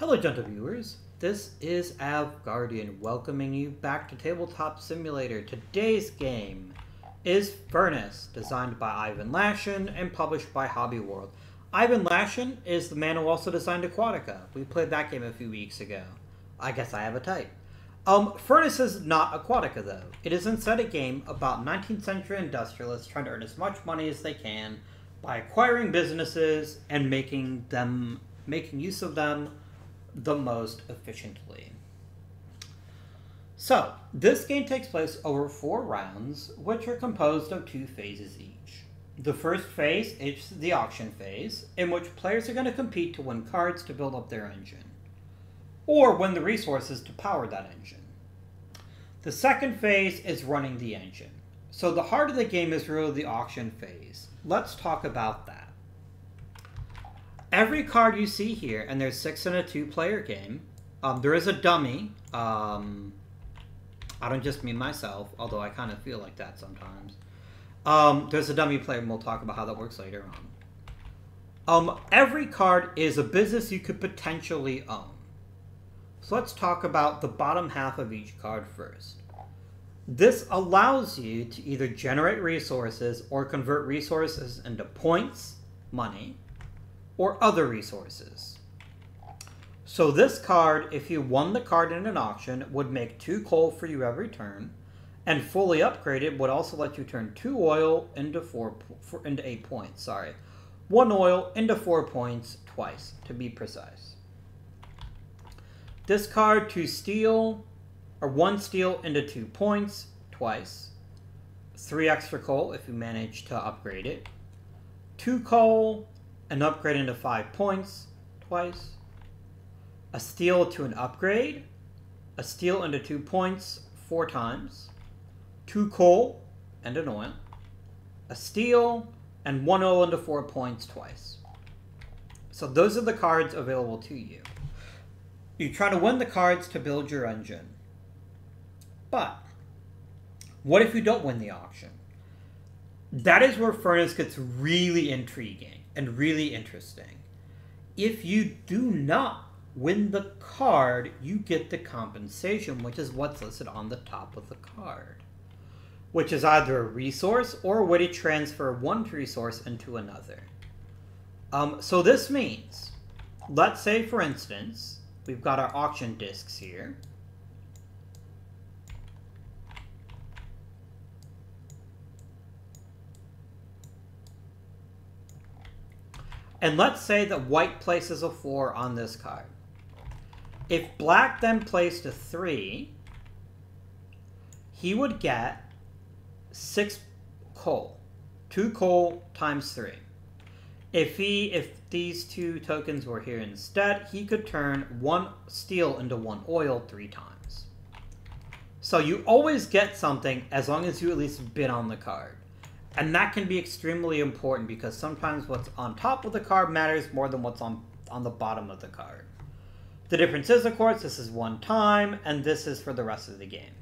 Hello, gentle viewers. This is Guardian welcoming you back to Tabletop Simulator. Today's game is Furnace, designed by Ivan Lashin and published by Hobby World. Ivan Lashin is the man who also designed Aquatica. We played that game a few weeks ago. I guess I have a type. Furnace is not Aquatica, though. It is instead a game about 19th century industrialists trying to earn as much money as they can by acquiring businesses and making use of them the most efficiently. So, this game takes place over 4 rounds, which are composed of 2 phases each. The first phase is the auction phase, in which players are going to compete to win cards to build up their engine, or win the resources to power that engine. The second phase is running the engine. So the heart of the game is really the auction phase. Let's talk about that. Every card you see here, and there's 6 in a 2-player game, there is a dummy. I don't just mean myself, although I kind of feel like that sometimes. There's a dummy player, and we'll talk about how that works later on. Every card is a business you could potentially own. So let's talk about the bottom half of each card first. This allows you to either generate resources or convert resources into points, money, or other resources. So this card, if you won the card in an auction, would make 2 coal for you every turn, and fully upgraded would also let you turn 2 oil into 8 points. 1 oil into 4 points twice, to be precise. This card, 2 steel, or 1 steel into 2 points twice. 3 extra coal if you manage to upgrade it. 2 coal, an upgrade into 5 points twice. A steel to an upgrade. A steel into 2 points 4 times. 2 coal and an oil. A steel and 1 oil into 4 points twice. So those are the cards available to you. You try to win the cards to build your engine. But what if you don't win the auction? That is where Furnace gets really intriguing and really interesting. If you do not win the card, you get the compensation, which is what's listed on the top of the card, which is either a resource or a way to transfer one resource into another. So this means, let's say for instance, we've got our auction discs here. And let's say that white places a 4 on this card. If black then placed a 3, he would get 6 coal. 2 coal times 3. If these 2 tokens were here instead, he could turn 1 steel into 1 oil 3 times. So you always get something as long as you at least bid on the card. And that can be extremely important because sometimes what's on top of the card matters more than what's on the bottom of the card. The difference is, of course, this is 1 time, and this is for the rest of the game.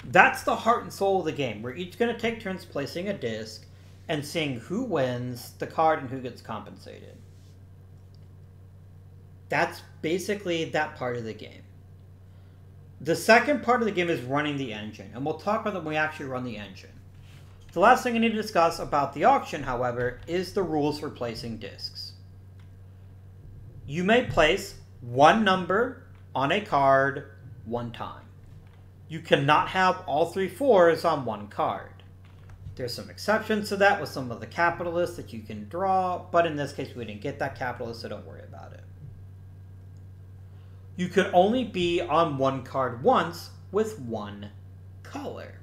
That's the heart and soul of the game. We're each going to take turns placing a disc and seeing who wins the card and who gets compensated. That's basically that part of the game. The second part of the game is running the engine, and we'll talk about that when we actually run the engine. The last thing I need to discuss about the auction, however, is the rules for placing discs. You may place 1 number on a card 1 time. You cannot have all 3 4s on 1 card. There's some exceptions to that with some of the capitalists that you can draw, but in this case we didn't get that capitalist, so don't worry about it. You can only be on 1 card once with 1 color.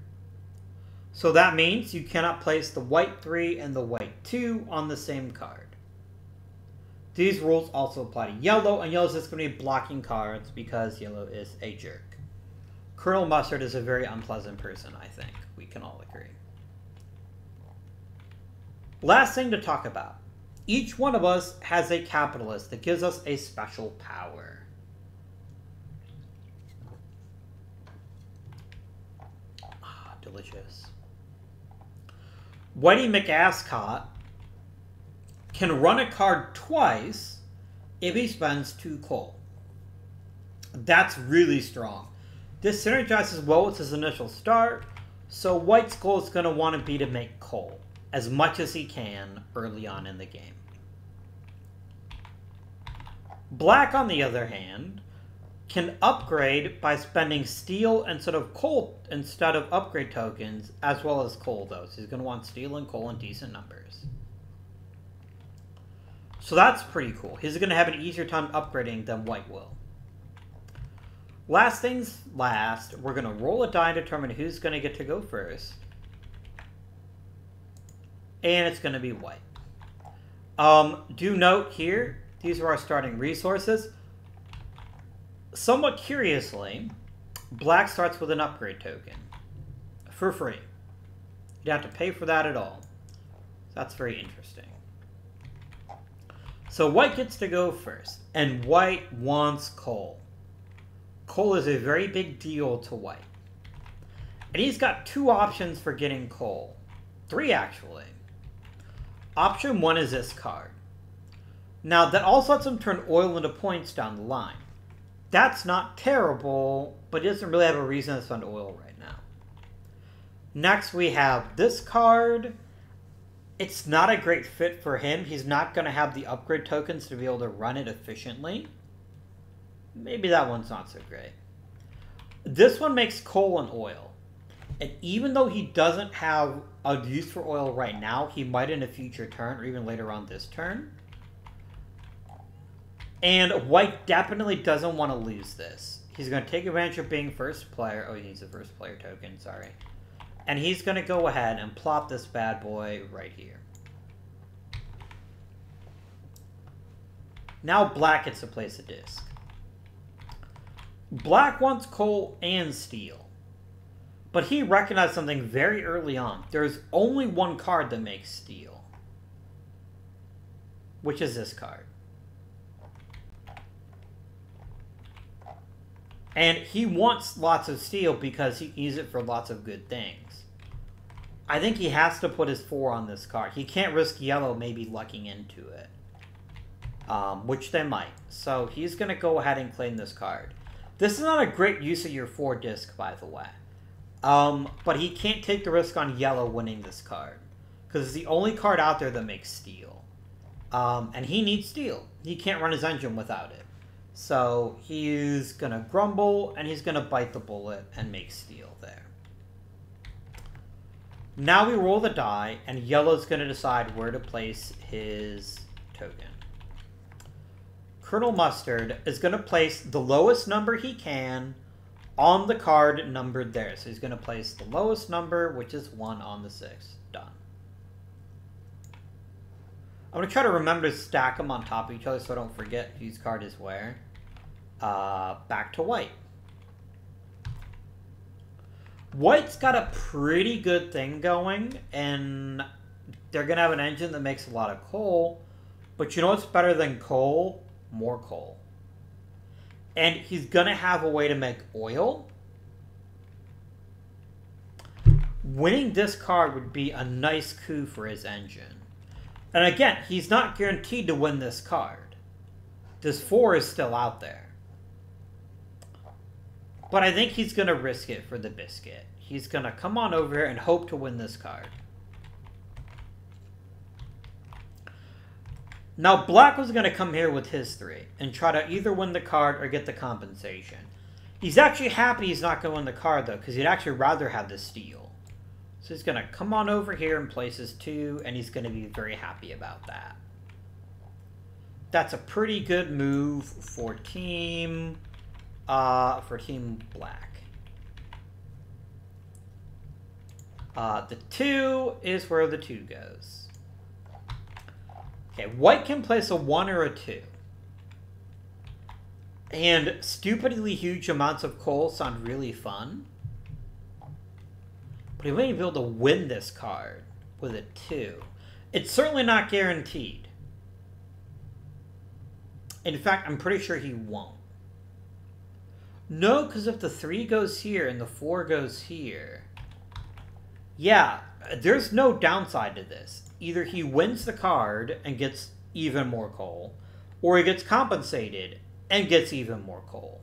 So that means you cannot place the white 3 and the white 2 on the same card. These rules also apply to yellow, and yellow is just going to be blocking cards because yellow is a jerk. Colonel Mustard is a very unpleasant person, I think. We can all agree. Last thing to talk about. Each one of us has a capitalist that gives us a special power. Delicious. Whitey McAscot can run a card twice if he spends 2 coal. That's really strong. This synergizes well with his initial start, so White's goal is going to want to be to make coal as much as he can early on in the game. Black, on the other hand, can upgrade by spending steel instead of coal, instead of upgrade tokens, as well as coal, though. So he's going to want steel and coal in decent numbers. So that's pretty cool. He's going to have an easier time upgrading than White will. Last things last, we're going to roll a die and determine who's going to get to go first. And it's going to be White. Do note here, these are our starting resources. Somewhat curiously, Black starts with an upgrade token. For free. You don't have to pay for that at all. That's very interesting. So White gets to go first. And White wants coal. Coal is a very big deal to White. And he's got 2 options for getting coal. 3, actually. Option 1 is this card. Now, that also lets him turn oil into points down the line. That's not terrible, but he doesn't really have a reason to spend oil right now. Next, we have this card. It's not a great fit for him. He's not going to have the upgrade tokens to be able to run it efficiently. Maybe that one's not so great. This one makes coal and oil. And even though he doesn't have a use for oil right now, he might in a future turn, or even later on this turn. And White definitely doesn't want to lose this. He's going to take advantage of being first player. Oh, he needs a first player token, sorry. And he's going to go ahead and plop this bad boy right here. Now Black gets to place a disc. Black wants coal and steel. But he recognized something very early on. There's only one card that makes steel. Which is this card. And he wants lots of steel because he can use it for lots of good things. I think he has to put his 4 on this card. He can't risk yellow maybe lucking into it. Which they might. So he's going to go ahead and claim this card. This is not a great use of your 4 disc, by the way. But he can't take the risk on yellow winning this card. Because it's the only card out there that makes steel. And he needs steel. He can't run his engine without it. So he's going to grumble, and he's going to bite the bullet and make steel there. Now we roll the die, and yellow's going to decide where to place his token. Colonel Mustard is going to place the lowest number he can on the card numbered there. So he's going to place the lowest number, which is 1 on the 6. Done. I'm going to try to remember to stack them on top of each other so I don't forget whose card is where. Back to White. White's got a pretty good thing going, and they're going to have an engine that makes a lot of coal. But you know what's better than coal? More coal. And he's going to have a way to make oil. Winning this card would be a nice coup for his engine. And again, he's not guaranteed to win this card. This 4 is still out there. But I think he's going to risk it for the biscuit. He's going to come on over here and hope to win this card. Now, Black was going to come here with his 3 and try to either win the card or get the compensation. He's actually happy he's not going to win the card, though, because he'd actually rather have the steel. So he's going to come on over here and place his 2, and he's going to be very happy about that. That's a pretty good move for Team Black. The 2 is where the 2 goes. Okay, White can place a 1 or a 2. And stupidly huge amounts of coal sound really fun. But he may be able to win this card with a 2. It's certainly not guaranteed. In fact, I'm pretty sure he won't. No, because if the 3 goes here and the 4 goes here... Yeah, there's no downside to this. Either he wins the card and gets even more coal, or he gets compensated and gets even more coal.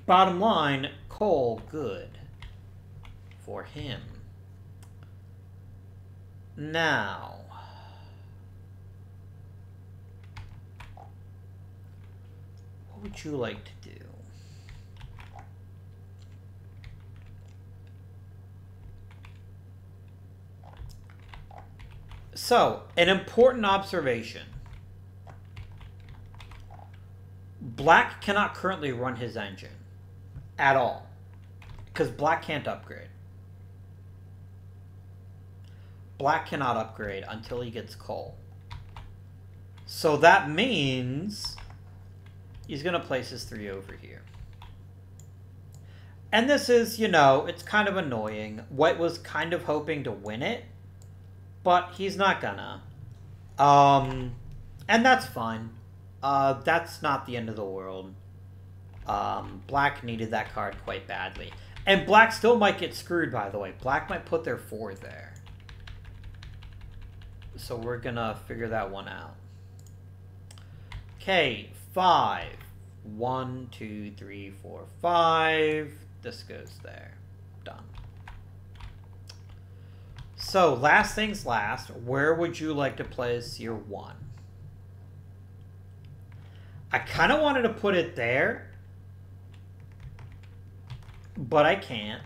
Bottom line, coal good for him. Now, what would you like to do? So, an important observation. Black cannot currently run his engine at all, because Black can't upgrade. Black cannot upgrade until he gets coal. So that means he's going to place his 3 over here. And this is, you know, it's kind of annoying. White was kind of hoping to win it, but he's not gonna. And that's fine. That's not the end of the world. Black needed that card quite badly. And Black still might get screwed, by the way. Black might put their 4 there. So we're gonna figure that one out. Okay, 5. 1, 2, 3, 4, 5. This goes there. Done. So, last things last, where would you like to place your 1? I kind of wanted to put it there, but I can't.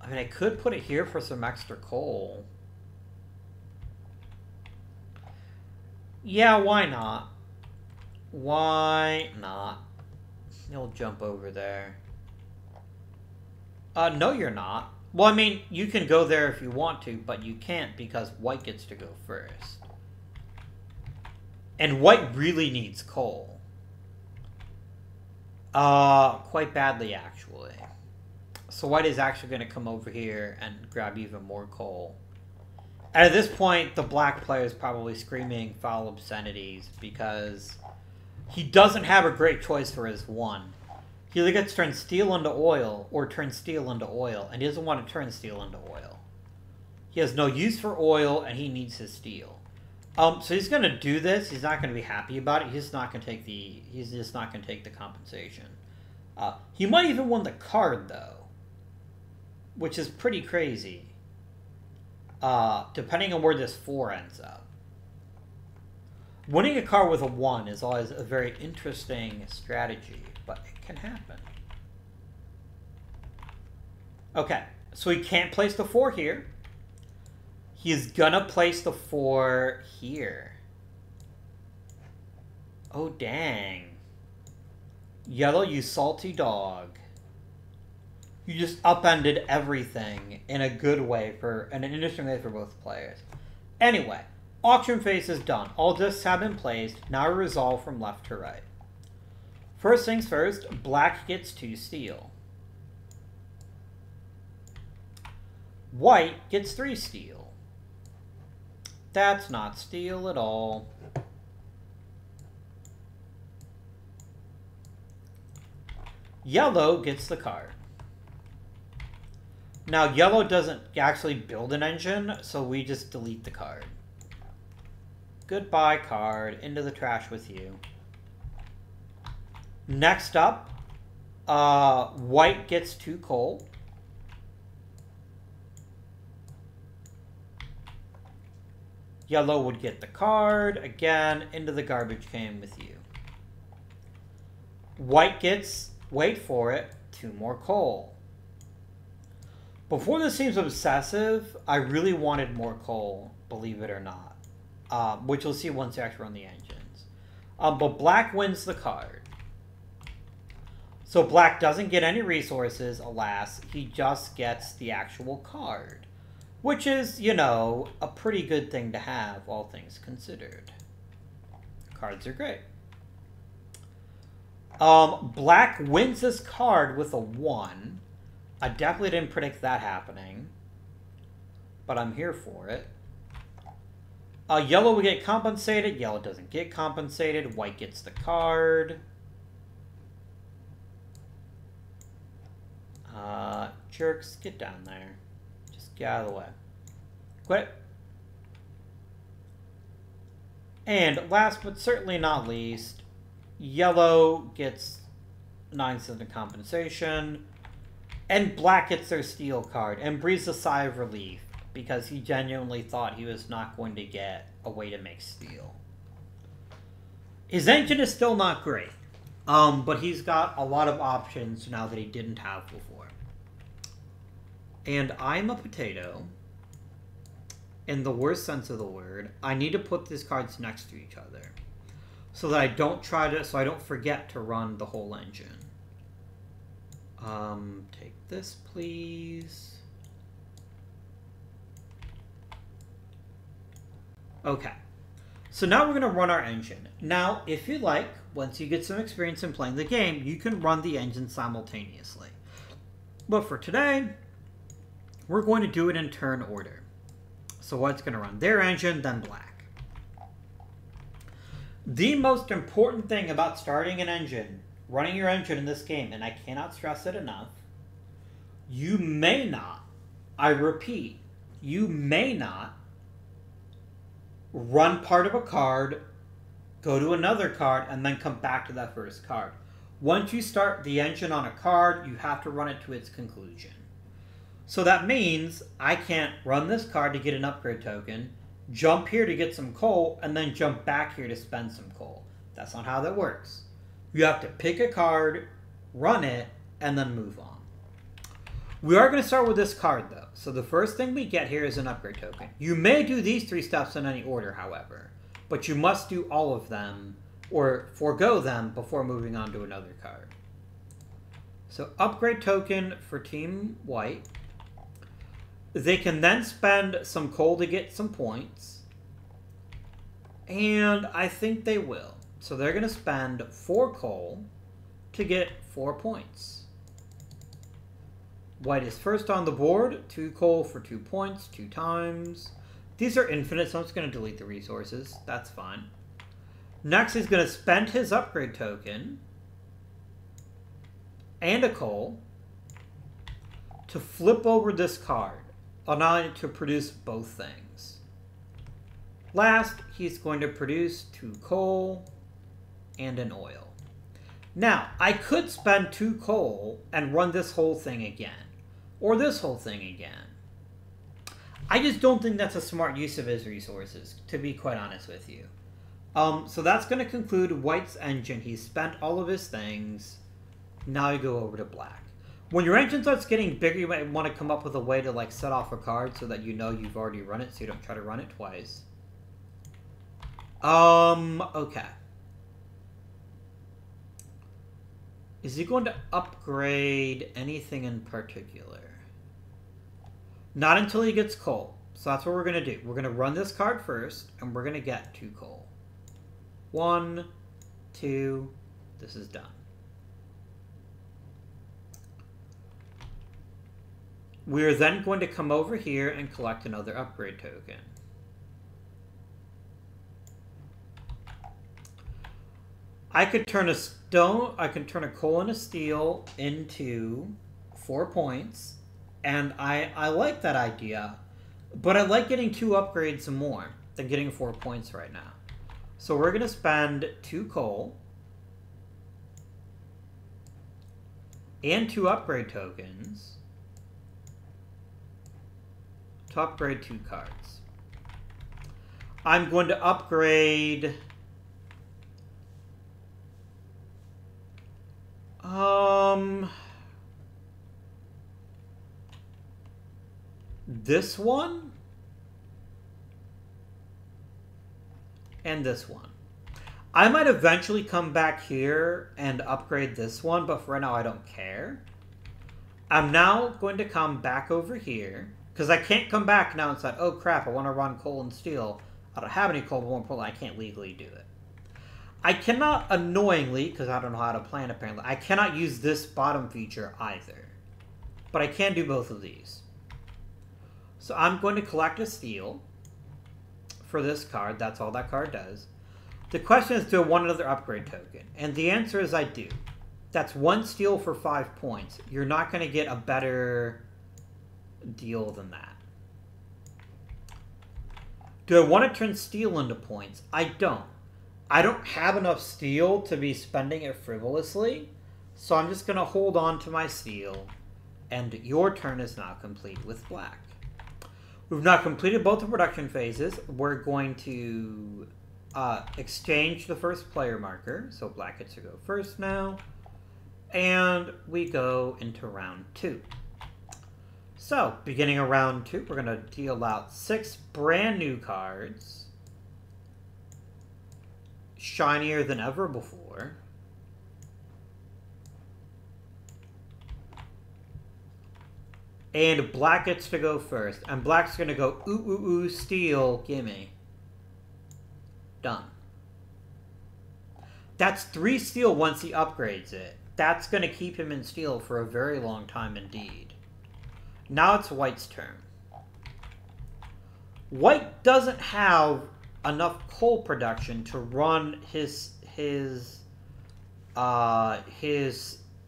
I mean, I could put it here for some extra coal. Yeah, why not? Why not? He'll jump over there. No, you're not. Well, I mean, you can go there if you want to, but you can't because White gets to go first. And White really needs coal. Quite badly, actually. So White is actually going to come over here and grab even more coal. And at this point, the Black player is probably screaming foul obscenities because he doesn't have a great choice for his 1. He either gets to turn steel into oil or turn steel into oil, and he doesn't want to turn steel into oil. He has no use for oil, and he needs his steel. So he's going to do this. He's not going to be happy about it. He's just not going to take the. He's just not going to take the compensation. He might even win the card though, which is pretty crazy. Depending on where this 4 ends up. Winning a card with a 1 is always a very interesting strategy, but it can happen. Okay, so he can't place the 4 here. He's gonna place the 4 here. Oh, dang. Yellow, you salty dog. You just upended everything in a good way, in an interesting way for both players. Anyway, auction phase is done. All discs have been placed. Now we resolve from left to right. First things first, Black gets 2 steel. White gets 3 steel. That's not steel at all. Yellow gets the card. Now, yellow doesn't actually build an engine, so we just delete the card. Goodbye, card. Into the trash with you. Next up, White gets 2 coal. Yellow would get the card. Again, into the garbage can with you. White gets, wait for it, 2 more coal. Before this seems obsessive, I really wanted more coal, believe it or not. Which you'll see once you actually run the engines. But Black wins the card. So Black doesn't get any resources, alas. He just gets the actual card. Which is, you know, a pretty good thing to have, all things considered. Cards are great. Black wins this card with a 1. I definitely didn't predict that happening. But I'm here for it. Yellow will get compensated. Yellow doesn't get compensated. White gets the card. Jerks, get down there. Just get out of the way. Quit. And last but certainly not least, yellow gets 9 cents in compensation, and black gets their steel card and breathes a sigh of relief because he genuinely thought he was not going to get a way to make steel. His engine is still not great, but he's got a lot of options now that he didn't have before. And I'm a potato. In the worst sense of the word, I need to put these cards next to each other so that I don't forget to run the whole engine. Take this, please. Okay. So now we're going to run our engine. Now, if you like, once you get some experience in playing the game, you can run the engine simultaneously. But for today, we're going to do it in turn order. So what's going to run their engine, then black. The most important thing about starting an engine, running your engine in this game, and I cannot stress it enough, you may not, I repeat, you may not run part of a card, go to another card, and then come back to that first card. Once you start the engine on a card, you have to run it to its conclusion. So that means I can't run this card to get an upgrade token, jump here to get some coal, and then jump back here to spend some coal. That's not how that works. You have to pick a card, run it, and then move on. We are going to start with this card, though. So the first thing we get here is an upgrade token. You may do these 3 steps in any order, however, but you must do all of them, or forego them, before moving on to another card. So upgrade token for Team White. They can then spend some coal to get some points. And I think they will. So they're going to spend 4 coal to get 4 points. White is first on the board. 2 coal for 2 points, 2 times. These are infinite, so I'm just going to delete the resources. That's fine. Next, he's going to spend his upgrade token and a coal to flip over this card, allowing it to produce both things. Last, he's going to produce 2 coal and an oil. Now, I could spend 2 coal and run this whole thing again, or this whole thing again. I just don't think that's a smart use of his resources, to be quite honest with you. So that's going to conclude White's engine. He's spent all of his things. Now you go over to black. When your engine starts getting bigger, you might want to come up with a way to like set off a card so that you know you've already run it, so you don't try to run it twice. Okay. Is he going to upgrade anything in particular? Not until he gets coal. So that's what we're going to do. We're going to run this card first, and we're going to get 2 coal. 1, 2, this is done. We're then going to come over here and collect another upgrade token. I could turn a coal and a steel into 4 points, and I like that idea, but I like getting 2 upgrades more than getting 4 points right now. So we're going to spend 2 coal and 2 upgrade tokens to upgrade 2 cards. I'm going to upgrade this one and this one. I might eventually come back here and upgrade this one, but for right now I don't care. I'm now going to come back over here, because I can't come back now and say, oh crap, I want to run coal and steel. I don't have any coal, but more importantly, I can't legally do it. I cannot, annoyingly, because I don't know how to plan apparently, I cannot use this bottom feature either. But I can do both of these. So I'm going to collect a steel for this card. That's all that card does. The question is, do I want another upgrade token? And the answer is I do. That's 1 steel for 5 points. You're not going to get a better deal than that. Do I want to turn steel into points? I don't. I don't have enough steel to be spending it frivolously, so I'm just going to hold on to my steel, and your turn is now complete with black. We've now completed both the production phases. We're going to exchange the first player marker, so black gets to go first now, and we go into round 2. So, beginning of round 2, we're going to deal out 6 brand new cards, shinier than ever before. And black gets to go first. And black's going to go, ooh, ooh, ooh, steel, gimme. Done. That's 3 steel once he upgrades it. That's going to keep him in steel for a very long time indeed. Now it's white's turn. White doesn't have enough coal production to run his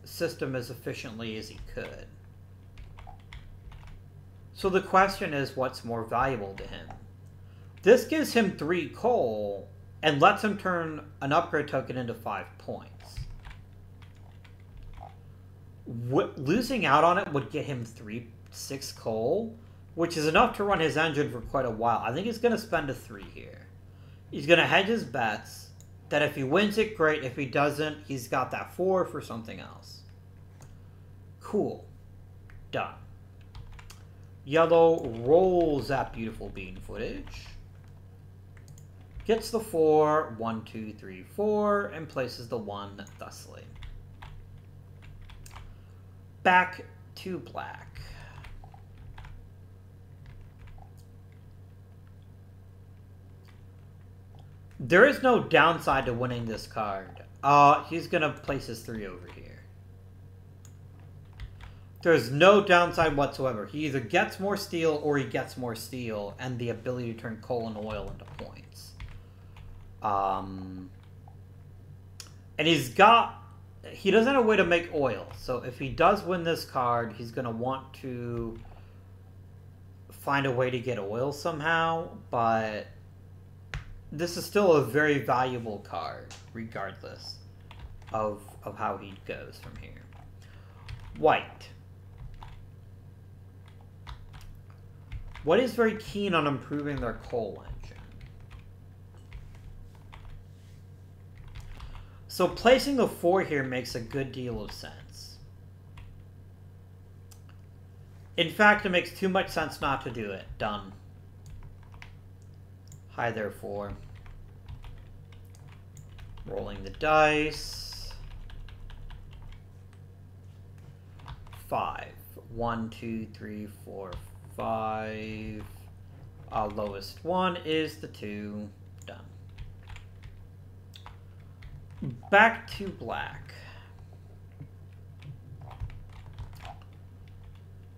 system as efficiently as he could. So the question is, what's more valuable to him? This gives him 3 coal and lets him turn an upgrade token into 5 points. Losing out on it would get him 6 coal, which is enough to run his engine for quite a while. I think he's going to spend a 3 here. He's going to hedge his bets that if he wins it, great. If he doesn't, he's got that 4 for something else. Cool. Done. Yellow rolls that beautiful bean footage. Gets the 4, 1, 2, 3, 4, and places the 1 thusly. Back to black. There is no downside to winning this card. He's going to place his 3 over here. There's no downside whatsoever. He either gets more steel or he gets more steel and the ability to turn coal and oil into points. And he doesn't have a way to make oil. So if he does win this card, he's going to want to find a way to get oil somehow, but this is still a very valuable card, regardless of how he goes from here. White. White is very keen on improving their coal engine. So placing the 4 here makes a good deal of sense. In fact, it makes too much sense not to do it. Done. Hi there, 4. Rolling the dice. 5. 1, 2, 3, 4, 5. Lowest one is the 2. Done. Back to black.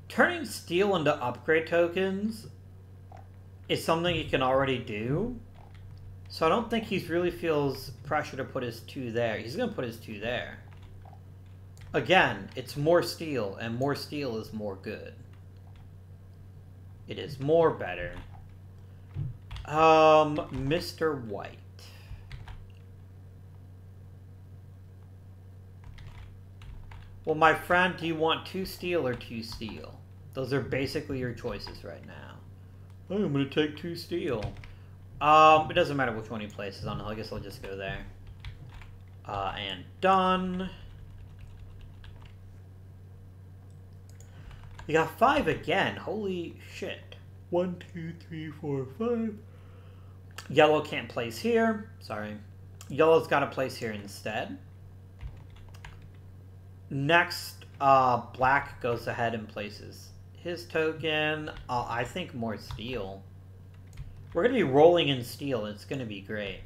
Turning steel into upgrade tokens is something he can already do. So I don't think he really feels pressure to put his 2 there. He's going to put his 2 there. Again, it's more steel, and more steel is more good. It is more better. Mr. White. Well, my friend, do you want 2 steel or 2 steel? Those are basically your choices right now. Oh, I'm going to take 2 steel. It doesn't matter which one he places on. I guess I'll just go there. And done. You got 5 again. Holy shit. 1, 2, 3, 4, 5. Yellow can't place here. Sorry. Yellow's got to place here instead. Next, black goes ahead and places his token. I think more steel. We're going to be rolling in steel. It's going to be great.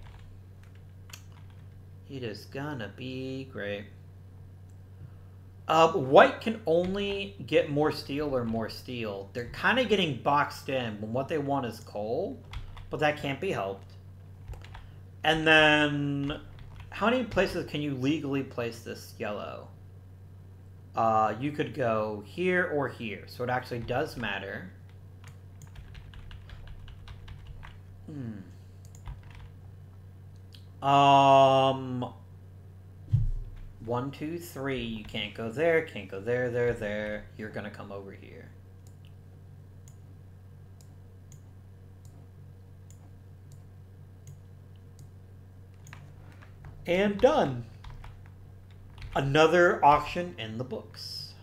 It is going to be great. White can only get more steel or more steel. They're kind of getting boxed in when what they want is coal, but that can't be helped. And then, how many places can you legally place this yellow? You could go here or here, so it actually does matter. One, two, three. You can't go there, can't go there, there. You're gonna come over here. And done. Another auction in the books.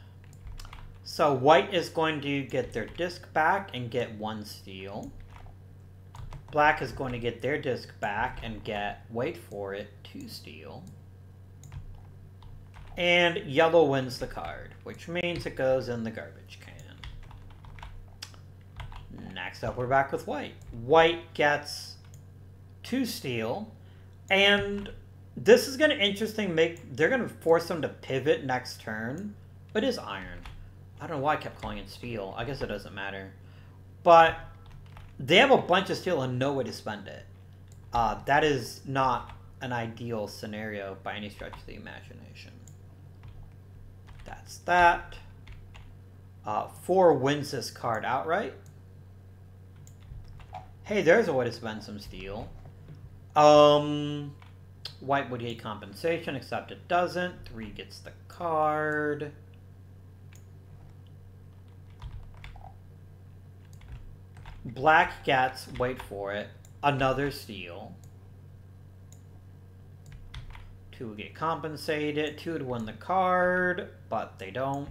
So white is going to get their disc back and get 1 steel. Black is going to get their disc back and get, wait for it, 2 steel. And yellow wins the card, which means it goes in the garbage can. Next up, we're back with white. White gets 2 steel, and this is going to interesting they're going to force them to pivot next turn. It is iron. I don't know why I kept calling it steel. I guess it doesn't matter. But they have a bunch of steel and no way to spend it. That is not an ideal scenario by any stretch of the imagination. That's that. 4 wins this card outright. Hey, there's a way to spend some steel. White would get compensation, except it doesn't. 3 gets the card. Black gets, wait for it, another steal. 2 would get compensated. 2 would win the card, but they don't.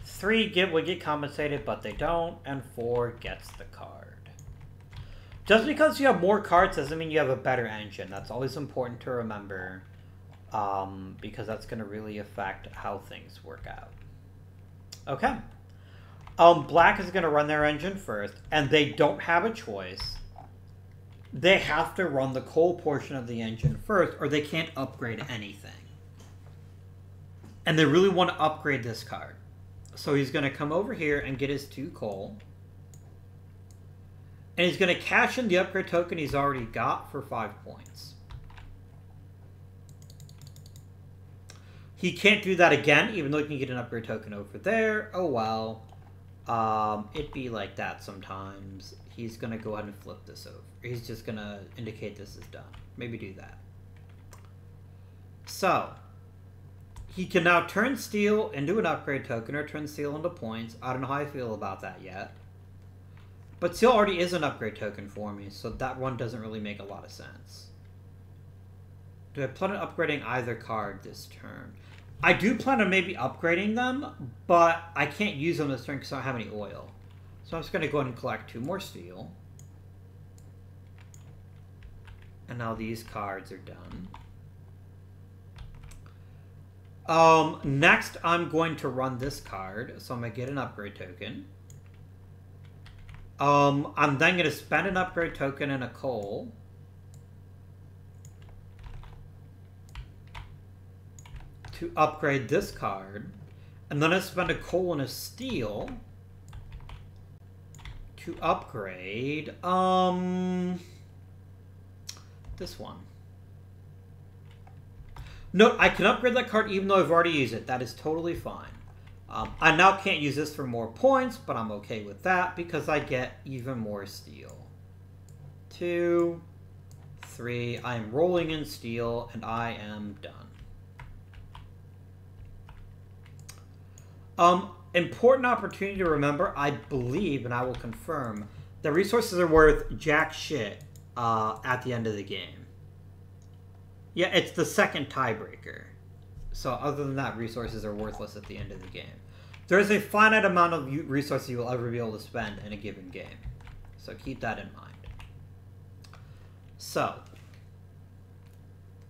3 would get compensated, but they don't. And 4 gets the card. Just because you have more cards doesn't mean you have a better engine. That's always important to remember, because that's going to really affect how things work out. Okay. Black is going to run their engine first, and they don't have a choice. They have to run the coal portion of the engine first, or they can't upgrade anything. And they really want to upgrade this card. So he's going to come over here and get his 2 coal. And he's going to cash in the upgrade token he's already got for 5 points. He can't do that again, even though he can get an upgrade token over there. Oh well. It'd be like that sometimes. He's going to go ahead and flip this over. He's just going to indicate this is done. Maybe do that. So, he can now turn steel into an upgrade token or turn steel into points. I don't know how I feel about that yet. But steel already is an upgrade token for me, so that one doesn't really make a lot of sense. Do I plan on upgrading either card this turn? I do plan on maybe upgrading them, but I can't use them this turn because I don't have any oil. So I'm just going to go ahead and collect 2 more steel. And now these cards are done. Next, I'm going to run this card, so I'm going to get an upgrade token. I'm then going to spend an upgrade token and a coal. To upgrade this card. And then I spend a coal and a steel. To upgrade, this one. No, I can upgrade that card even though I've already used it. That is totally fine. I now can't use this for more points, but I'm okay with that because I get even more steel. 2, 3. I am rolling in steel, and I am done. Important opportunity to remember, I believe, and I will confirm, that resources are worth jack shit at the end of the game. Yeah, it's the second tiebreaker. So other than that, resources are worthless at the end of the game. There is a finite amount of resources you will ever be able to spend in a given game. So keep that in mind. So,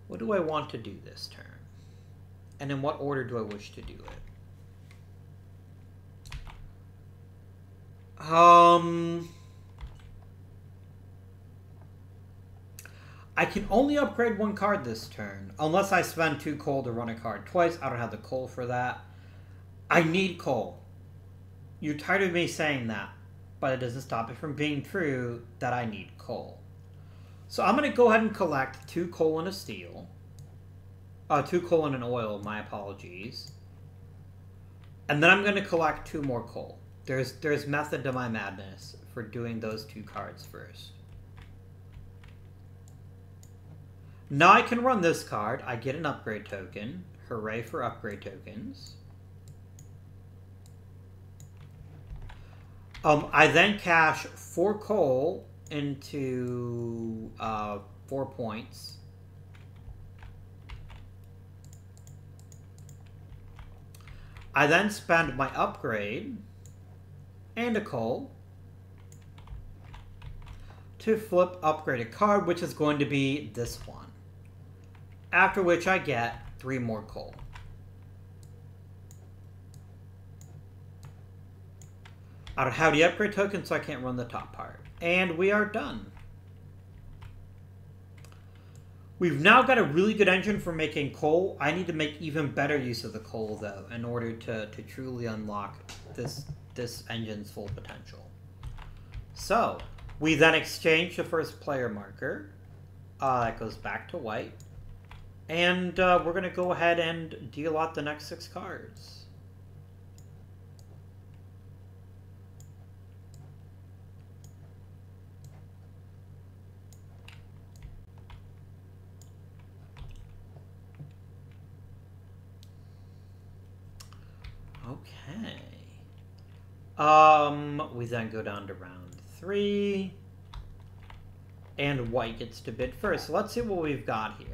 what do I want to do this turn? And in what order do I wish to do it? I can only upgrade 1 card this turn, unless I spend 2 coal to run a card twice. I don't have the coal for that. I need coal. You're tired of me saying that, but it doesn't stop it from being true that I need coal. So I'm going to go ahead and collect 2 coal and a steel. 2 coal and an oil, my apologies. And then I'm going to collect 2 more coal. There's method to my madness for doing those 2 cards first. Now I can run this card. I get an upgrade token. Hooray for upgrade tokens. I then cash 4 coal into 4 points. I then spend my upgrade and a coal to flip upgraded card, which is going to be this one. After which I get 3 more coal. I don't have the upgrade token, so I can't run the top part. And we are done. We've now got a really good engine for making coal. I need to make even better use of the coal, though, in order to truly unlock this engine's full potential. So, we then exchange the first player marker. That goes back to white. And we're going to go ahead and deal out the next 6 cards. Okay. We then go down to round 3. And white gets to bid first. So let's see what we've got here.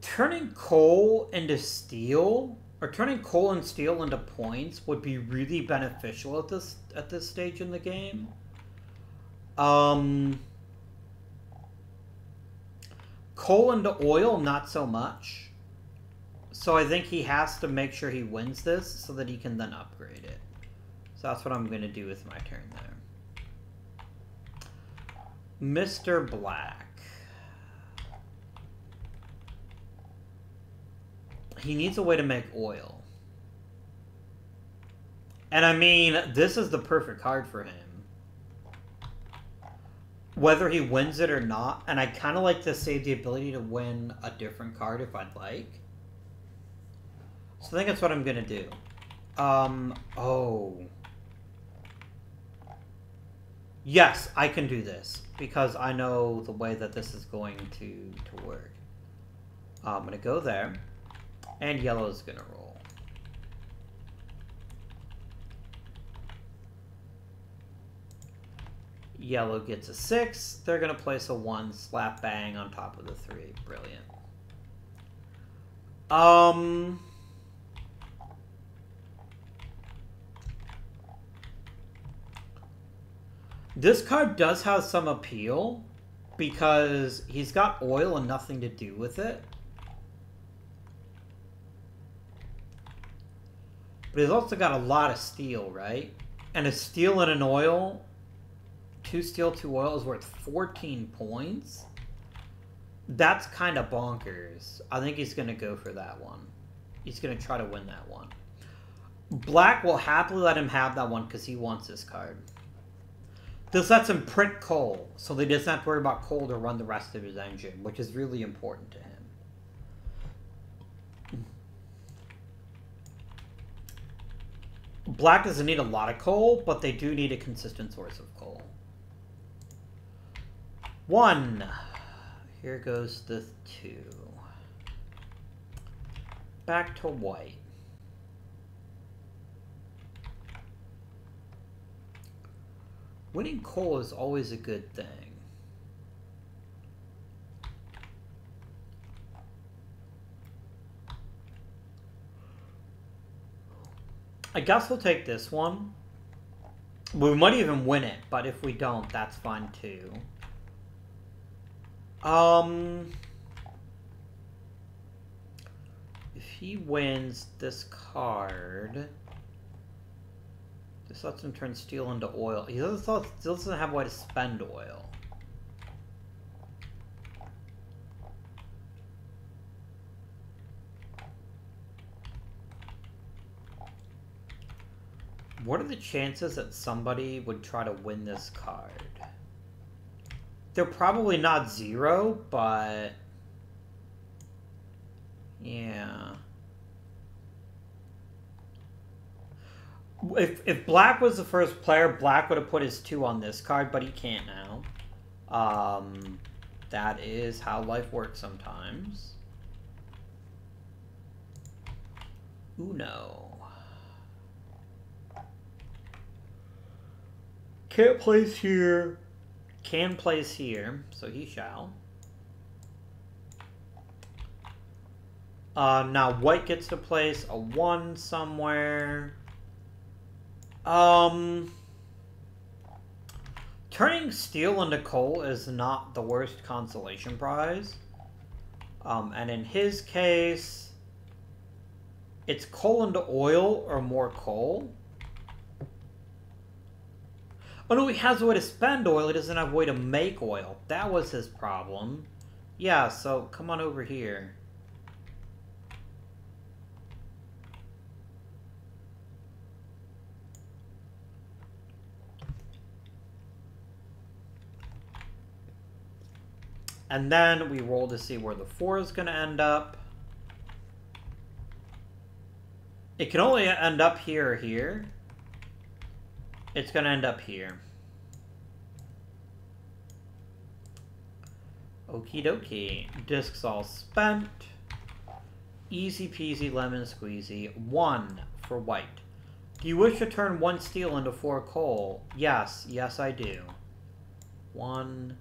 Turning coal into steel, or turning coal and steel into points, would be really beneficial at this stage in the game. Coal into oil, not so much. So I think he has to make sure he wins this so that he can then upgrade it. So that's what I'm going to do with my turn there. Mr. Black. He needs a way to make oil. And I mean, this is the perfect card for him. Whether he wins it or not, and I kind of like to save the ability to win a different card if I'd like. So I think that's what I'm going to do. Oh. Yes, I can do this, because I know the way that this is going to work. I'm going to go there. And yellow is going to roll. Yellow gets a 6. They're going to place a 1 slap bang on top of the 3. Brilliant. This card does have some appeal because he's got oil and nothing to do with it. But he's also got a lot of steel, right? And a steel and an oil, 2 steel, 2 oil is worth 14 points. That's kind of bonkers. I think he's going to go for that one. He's going to try to win that one. Black will happily let him have that one because he wants this card. This lets him print coal, so they doesn't have to worry about coal to run the rest of his engine, which is really important to him. Black doesn't need a lot of coal, but they do need a consistent source of coal. 1. Here goes the 2. Back to white. Winning coal is always a good thing. I guess we'll take this one. We might even win it, but if we don't, that's fine too. If he wins this card, this lets him turn steel into oil. He doesn't have a way to spend oil. What are the chances that somebody would try to win this card? They're probably not 0, but... yeah. If Black was the first player, Black would have put his 2 on this card, but he can't now. That is how life works sometimes. Uno. Can't place here. Can place here, so he shall. Now white gets to place a 1 somewhere. Turning steel into coal is not the worst consolation prize. And in his case, it's coal into oil or more coal. Oh no, he has a way to spend oil, he doesn't have a way to make oil. That was his problem. Yeah, so come on over here. And then we roll to see where the 4 is going to end up. It can only end up here or here. It's going to end up here. Okie dokie. Discs all spent. Easy peasy lemon squeezy. 1 for white. Do you wish to turn 1 steel into 4 coal? Yes. Yes, I do. 1,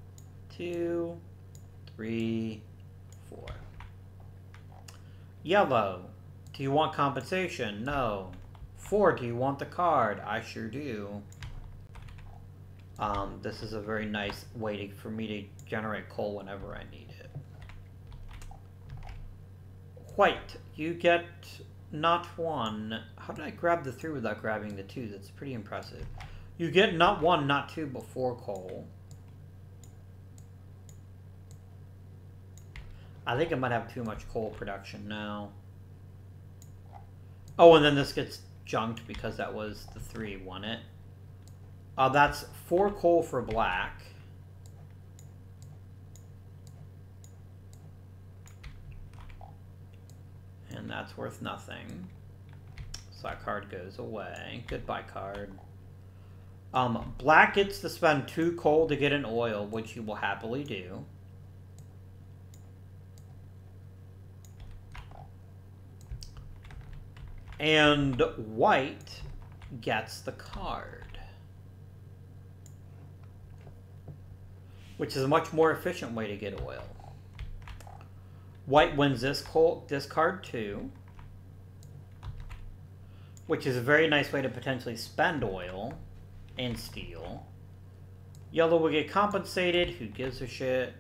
2, 3, 4. Yellow. Do you want compensation? No. 4. Do you want the card? I sure do. This is a very nice way for me to generate coal whenever I need it. White. You get not 1. How did I grab the 3 without grabbing the 2? That's pretty impressive. You get not 1, not 2, but 4 coal. I think I might have too much coal production now. Oh, and then this gets junked because that was the 3, wasn't it? That's 4 coal for black. And that's worth nothing. So that card goes away. Goodbye, card. Black gets to spend 2 coal to get an oil, which he will happily do. And white gets the card, which is a much more efficient way to get oil. White wins this card too, which is a very nice way to potentially spend oil and steel. Yellow will get compensated. Who gives a shit?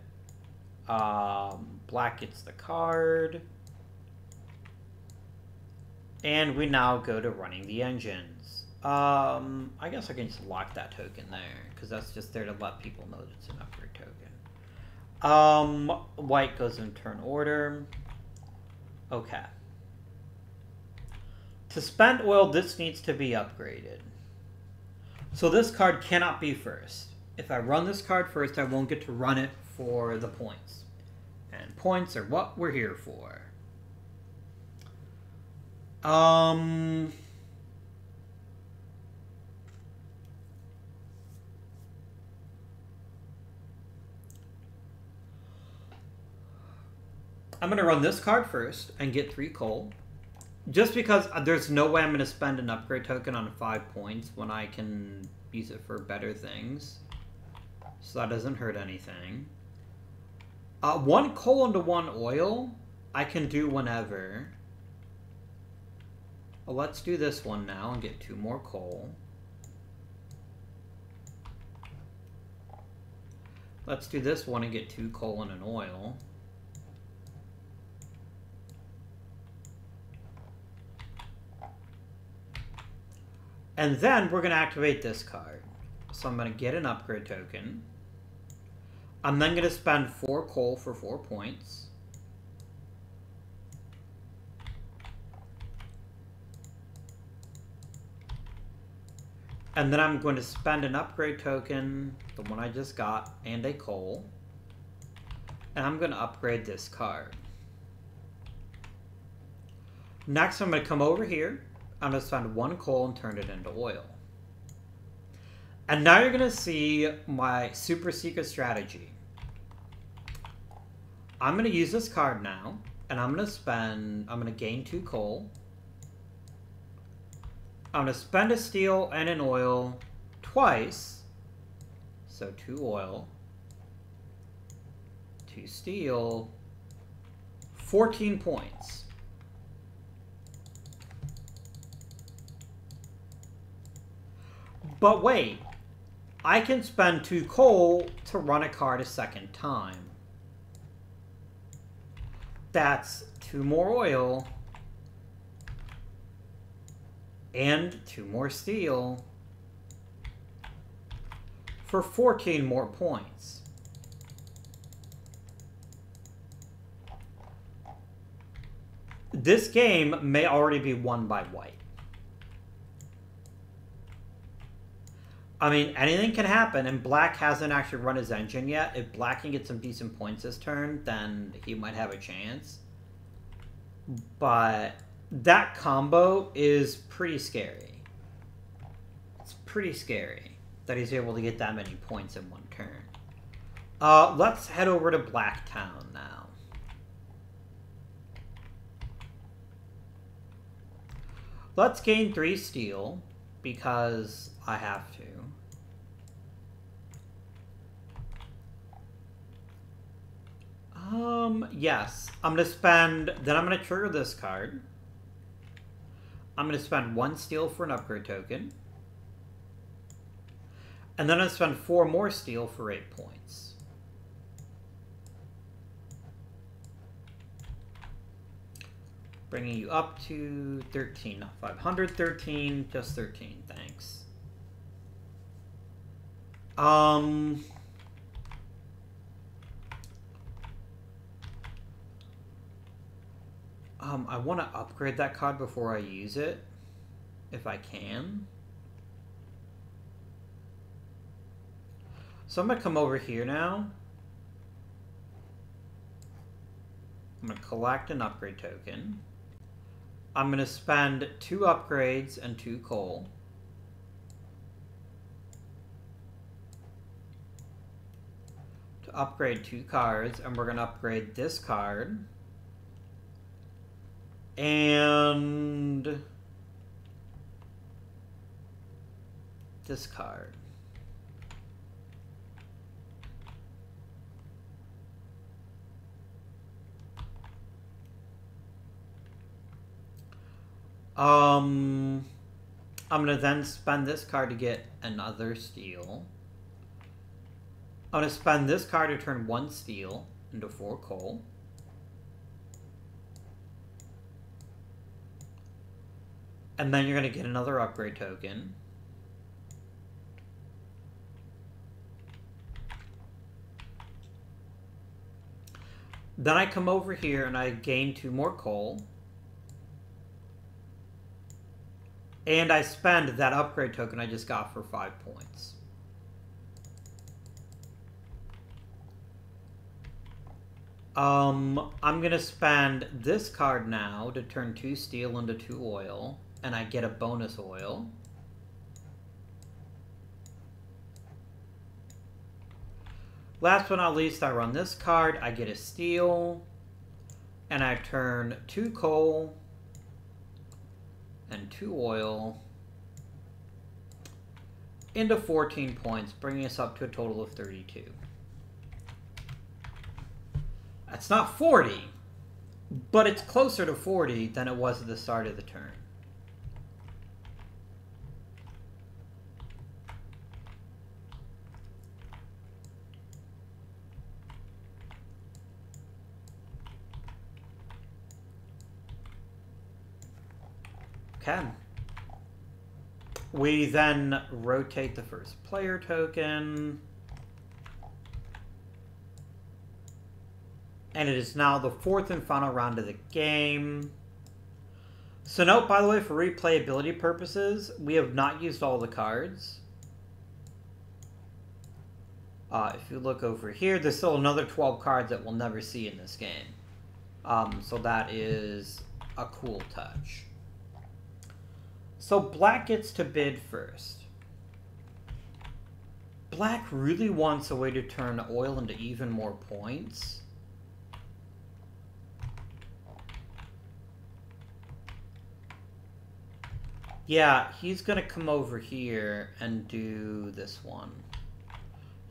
Black gets the card. And we now go to running the engines. I guess I can just lock that token there, because that's just there to let people know that it's an upgrade token. White goes in turn order. Okay. To spend oil, this needs to be upgraded. So this card cannot be first. If I run this card first, I won't get to run it for the points. And points are what we're here for. I'm going to run this card first and get 3 coal. Just because there's no way I'm going to spend an upgrade token on 5 points when I can use it for better things. So that doesn't hurt anything. 1 coal into 1 oil, I can do whenever. Well, let's do this one now and get 2 more coal. Let's do this one and get 2 coal and an oil. And then we're going to activate this card. So I'm going to get an upgrade token. I'm then going to spend 4 coal for 4 points. And then I'm going to spend an upgrade token, the one I just got, and a coal. And I'm going to upgrade this card. Next, I'm going to come over here. I'm going to spend one coal and turn it into oil. And now you're going to see my super secret strategy. I'm going to use this card now. And I'm going to gain 2 coal. I'm going to spend a steel and an oil twice. So 2 oil. 2 steel. 14 points. But wait. I can spend 2 coal to run a card a second time. That's 2 more oil. And 2 more steel. For 14 more points. This game may already be won by white. I mean, anything can happen, and black hasn't actually run his engine yet. If black can get some decent points this turn, then he might have a chance. But that combo is pretty scary. It's pretty scary that he's able to get that many points in one turn. Let's head over to Blacktown now. Let's gain 3 steel, because I have to. Yes. I'm going to spend... Then I'm going to trigger this card. I'm going to spend 1 steel for an upgrade token. And then I'm going to spend 4 more steel for 8 points. Bringing you up to 13, not 513, just 13, thanks. I want to upgrade that card before I use it, if I can. So I'm going to come over here now. I'm going to collect an upgrade token. I'm going to spend 2 upgrades and 2 coal. To upgrade 2 cards, and we're going to upgrade this card. And this card. I'm going to then spend this card to get another steel. I'm going to spend this card to turn 1 steel into 4 coal. And then you're going to get another upgrade token. Then I come over here and I gain 2 more coal. And I spend that upgrade token I just got for 5 points. I'm going to spend this card now to turn 2 steel into 2 oil. And I get a bonus oil. Last but not least, I run this card. I get a steel. And I turn 2 coal and 2 oil into 14 points, bringing us up to a total of 32. That's not 40, but it's closer to 40 than it was at the start of the turn. Okay. We then rotate the first player token. And it is now the 4th and final round of the game. So note, by the way, for replayability purposes, we have not used all the cards. If you look over here, there's still another 12 cards that we'll never see in this game. So that is a cool touch. So black gets to bid first. Black really wants a way to turn oil into even more points. Yeah, he's going to come over here and do this one.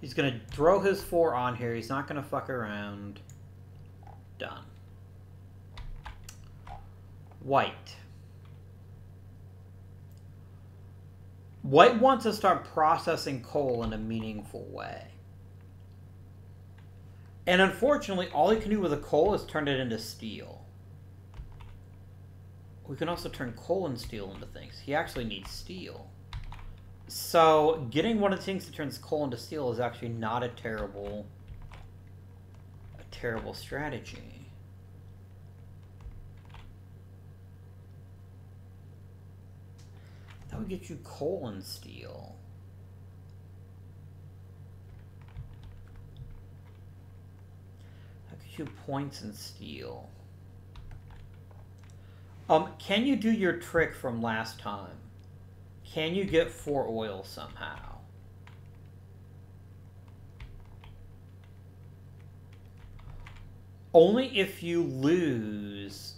He's going to throw his 4 on here. He's not going to fuck around. Done. White. White wants to start processing coal in a meaningful way. And unfortunately, all he can do with the coal is turn it into steel. We can also turn coal and steel into things. He actually needs steel. So, getting one of the things that turns coal into steel is actually not a terrible strategy. That would get you coal and steel. That gets you points and steel. Can you do your trick from last time? Can you get 4 oil somehow? Only if you lose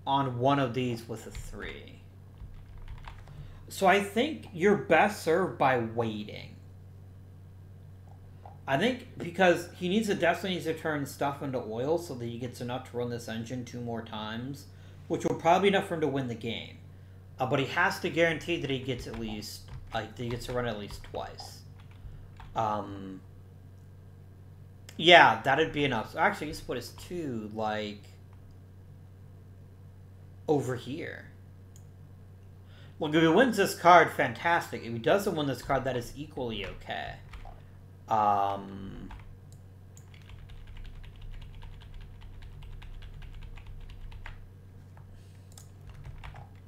on one of these with a 3. So I think you're best served by waiting. I think because he definitely needs to turn stuff into oil so that he gets enough to run this engine 2 more times, which will probably be enough for him to win the game. But he has to guarantee that he gets at least, that he gets to run at least twice. Yeah, that'd be enough. So actually, he's put his 2, like, over here. Well, if he wins this card, fantastic. If he doesn't win this card, that is equally okay.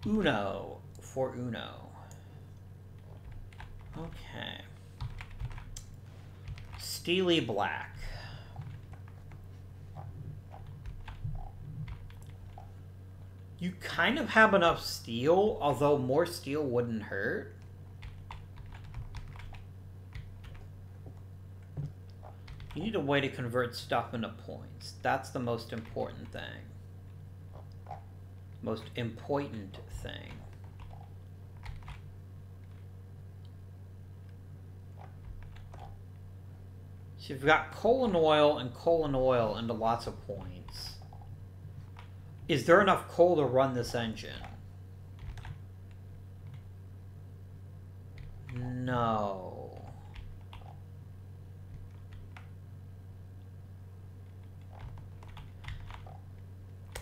Uno for Uno. Okay. Steely black. You kind of have enough steel, although more steel wouldn't hurt. You need a way to convert stuff into points. That's the most important thing. Most important thing. So you've got coal and oil into lots of points. Is there enough coal to run this engine? No.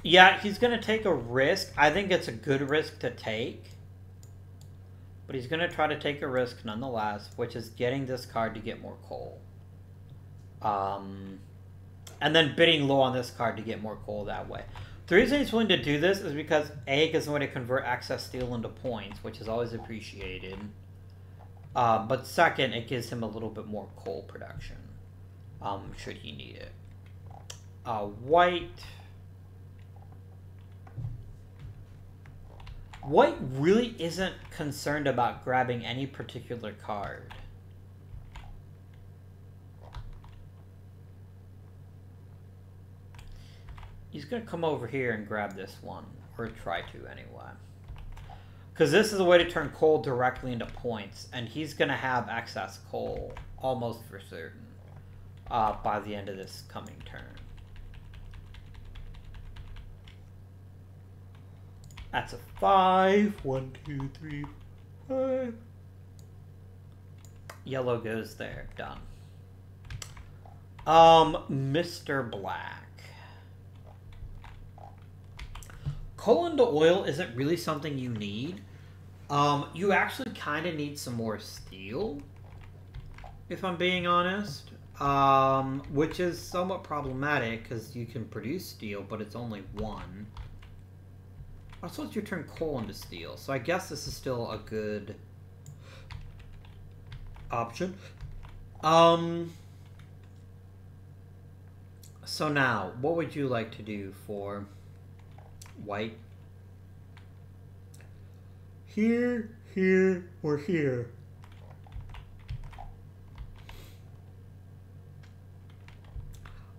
Yeah, he's going to take a risk. I think it's a good risk to take. But he's going to try to take a risk nonetheless, which is getting this card to get more coal. And then bidding low on this card to get more coal that way. The reason he's willing to do this is because A, gives him a way to convert excess steel into points, which is always appreciated. But second, it gives him a little bit more coal production, should he need it. White. White really isn't concerned about grabbing any particular card. He's going to come over here and grab this one, or try to anyway. Because this is a way to turn coal directly into points, and he's going to have excess coal, almost for certain, by the end of this coming turn. That's a 5. 1, 2, 3, 5. Yellow goes there. Done. Mr. Black. Coal into oil isn't really something you need. You actually kind of need some more steel, if I'm being honest. Which is somewhat problematic, because you can produce steel, but it's only 1. I suppose you turn coal into steel, so I guess this is still a good option. So now, what would you like to do for white? Here, here, or here?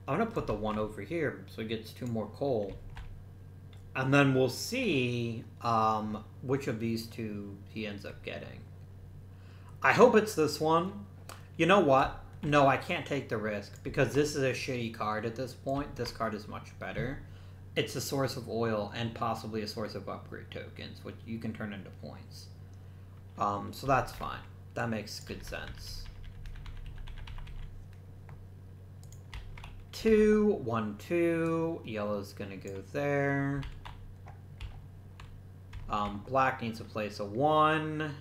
I'm gonna put the one over here so it gets 2 more coal. And then we'll see which of these two he ends up getting. I hope it's this one. You know what? No, I can't take the risk because this is a shitty card at this point. This card is much better. It's a source of oil and possibly a source of upgrade tokens, which you can turn into points. So that's fine. That makes good sense. 2, 1, 2. Yellow's gonna go there. Black needs to place a 1.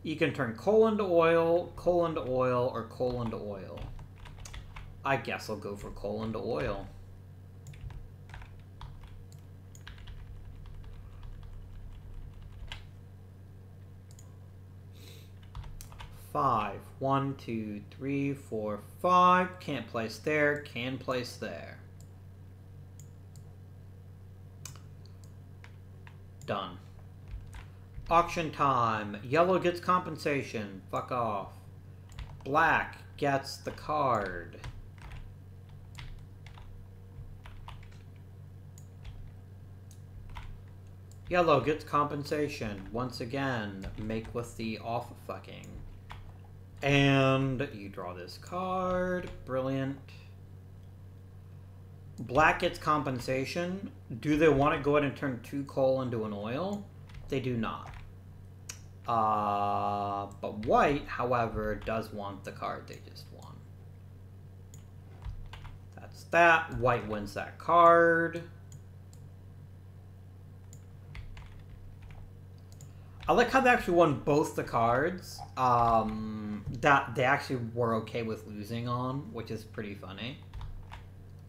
You can turn coal into oil, or coal into oil. I guess I'll go for coal into oil. Five. 1, 2, 3, 4, 5. Can't place there. Can place there. Done. Auction time. Yellow gets compensation. Fuck off. Black gets the card. Yellow gets compensation. Once again, make with the off fucking. And you draw this card. Brilliant. Black gets compensation. Do they want to go ahead and turn 2 coal into an oil? They do not. But white, however, does want the card they just won. That's that. White wins that card. I like how they actually won both the cards that they actually were okay with losing on, which is pretty funny.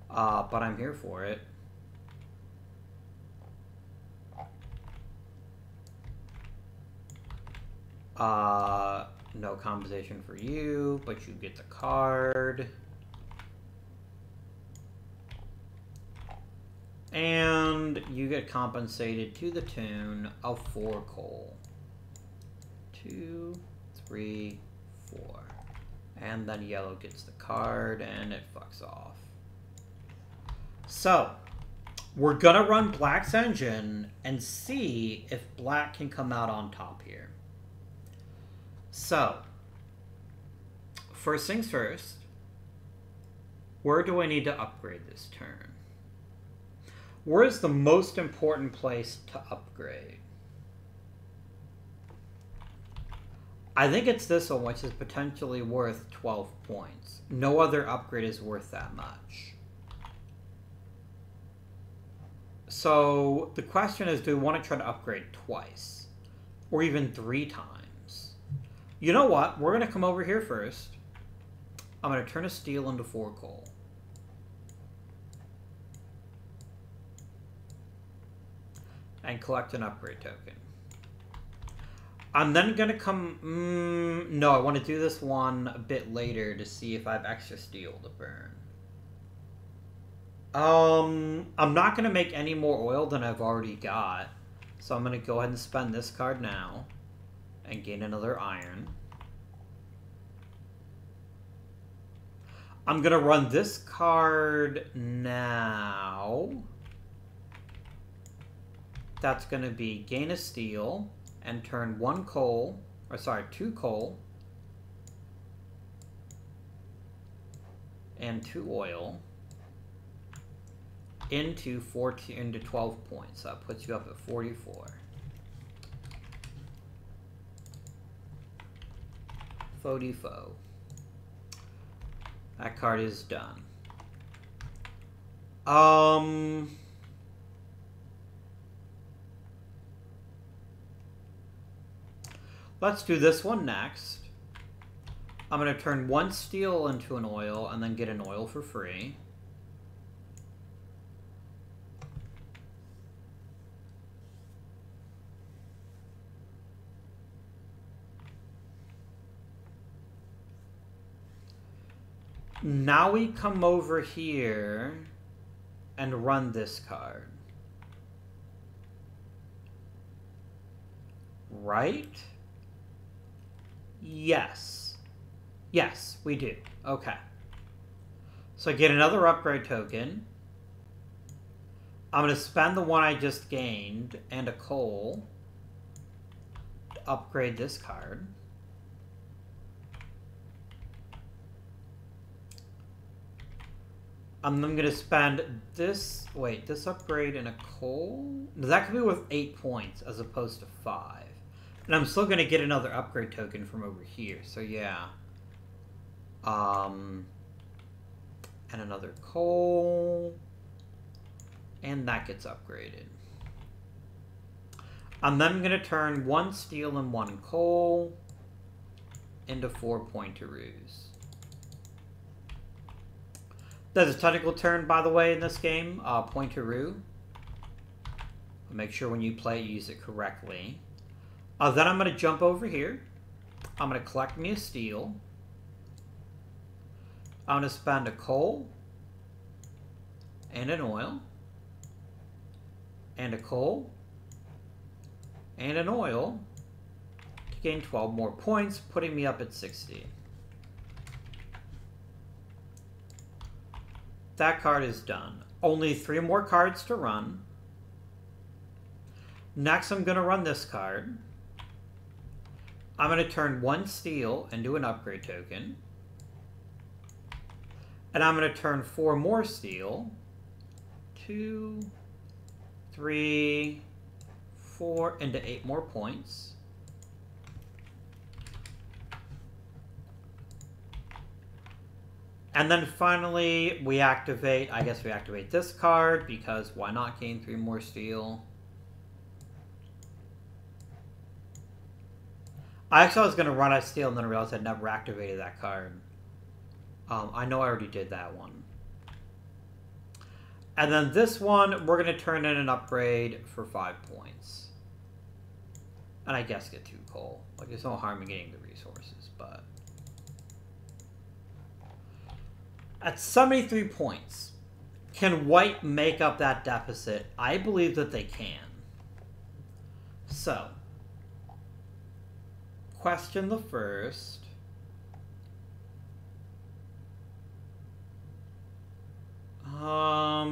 But I'm here for it. No compensation for you, but you get the card. And you get compensated to the tune of 4 coal. 2, 3, 4. And then yellow gets the card and it fucks off. So, we're gonna run black's engine and see if black can come out on top here. So, first things first, where do I need to upgrade this turn? Where is the most important place to upgrade? I think it's this one, which is potentially worth 12 points. No other upgrade is worth that much. So the question is, do we want to try to upgrade twice? Or even 3 times? You know what? We're going to come over here first. I'm going to turn a steel into 4 coal. And collect an upgrade token. I'm then going to come... no, I want to do this one a bit later to see if I have extra steel to burn. I'm not going to make any more oil than I've already got. So I'm going to go ahead and spend this card now. And gain another iron. I'm going to run this card now. That's going to be gain a steel and turn 1 coal, or sorry, 2 coal and 2 oil into 12 points. That puts you up at 44. Faux. That card is done. Let's do this one next. I'm going to turn 1 steel into an oil and then get an oil for free. Now we come over here and run this card. Right? Yes. Yes, we do. Okay. So I get another upgrade token. I'm going to spend the one I just gained and a coal to upgrade this card. I'm going to spend this, wait, this upgrade and a coal? That could be worth 8 points as opposed to 5. And I'm still going to get another upgrade token from over here, so yeah. And another coal. And that gets upgraded. I'm then going to turn 1 steel and 1 coal into 4 pointeroos. There's a technical term, by the way, in this game, pointeroo. Make sure when you play, you use it correctly. Then I'm going to jump over here. I'm going to collect me a steel. I'm going to spend a coal and an oil and a coal and an oil to gain 12 more points, putting me up at 60. That card is done. Only 3 more cards to run. Next, I'm going to run this card. I'm going to turn 1 steel into an upgrade token. And I'm going to turn 4 more steel. 2, 3, 4 into 8 more points. And then finally, we activate, I guess we activate this card, because why not gain 3 more steel? I actually was going to run out of steel and then I realized I'd never activated that card. I know I already did that one. And then this one, we're going to turn in an upgrade for 5 points. And I guess get 2 coal. Like, there's no harm in getting the resources, but... At 73 points, can white make up that deficit? I believe that they can. So, question the first. How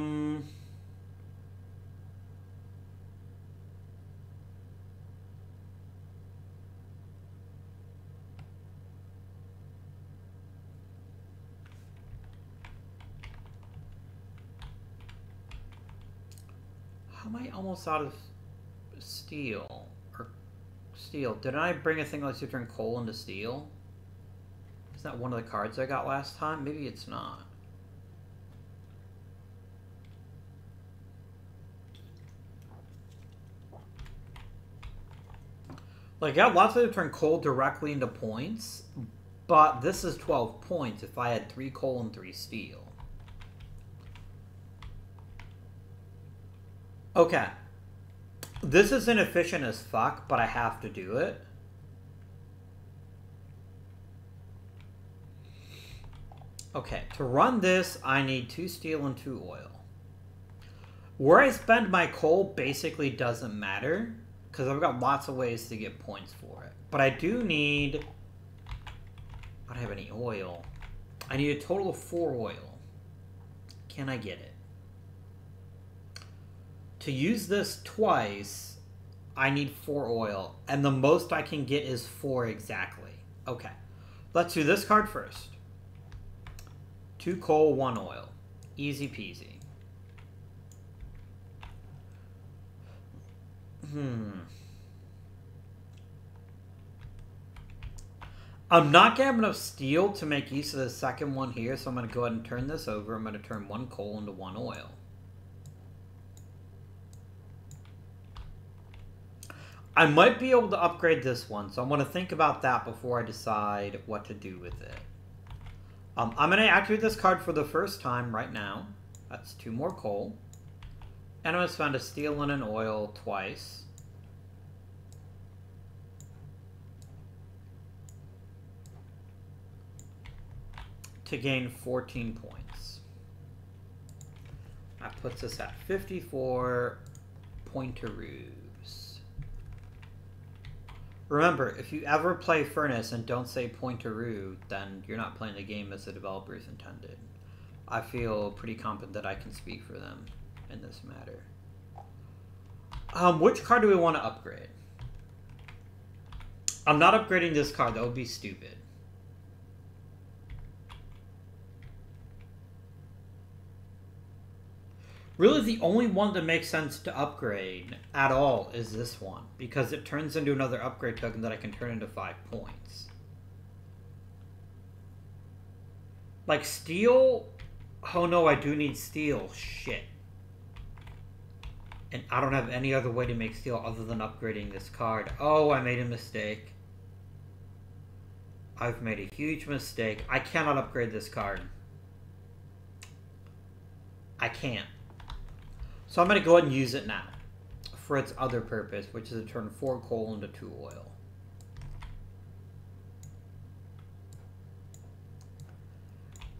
am I almost out of steel? Or steel. Didn't I bring a thing that lets you turn coal into steel? Is that one of the cards I got last time? Maybe it's not. Like, I got lots of to turn coal directly into points, but this is 12 points if I had 3 coal and 3 steel. Okay. This is inefficient as fuck, but I have to do it. Okay, to run this, I need 2 steel and 2 oil. Where I spend my coal basically doesn't matter, because I've got lots of ways to get points for it. But I do need... I don't have any oil. I need a total of 4 oil. Can I get it? To use this twice, I need 4 oil. And the most I can get is 4 exactly. Okay. Let's do this card first. 2 coal, 1 oil. Easy peasy. I'm not going to have enough steel to make use of the second one here, so I'm going to go ahead and turn this over. I'm going to turn 1 coal into 1 oil. I might be able to upgrade this one, so I'm going to think about that before I decide what to do with it. I'm going to activate this card for the first time right now. That's 2 more coal. And I'm going to spend a steel and an oil twice. to gain 14 points. That puts us at 54 pointeroos. Remember, if you ever play Furnace and don't say pointeroo, then you're not playing the game as the developers intended. I feel pretty confident that I can speak for them in this matter. Which card do we want to upgrade? I'm not upgrading this card. That would be stupid. Really, the only one that makes sense to upgrade at all is this one, because it turns into another upgrade token that I can turn into 5 points. Like, steel... Oh no, I do need steel. Shit. And I don't have any other way to make steel other than upgrading this card. Oh, I made a mistake. I've made a huge mistake. I cannot upgrade this card. I can't. So I'm going to go ahead and use it now for its other purpose, which is to turn 4 coal into 2 oil.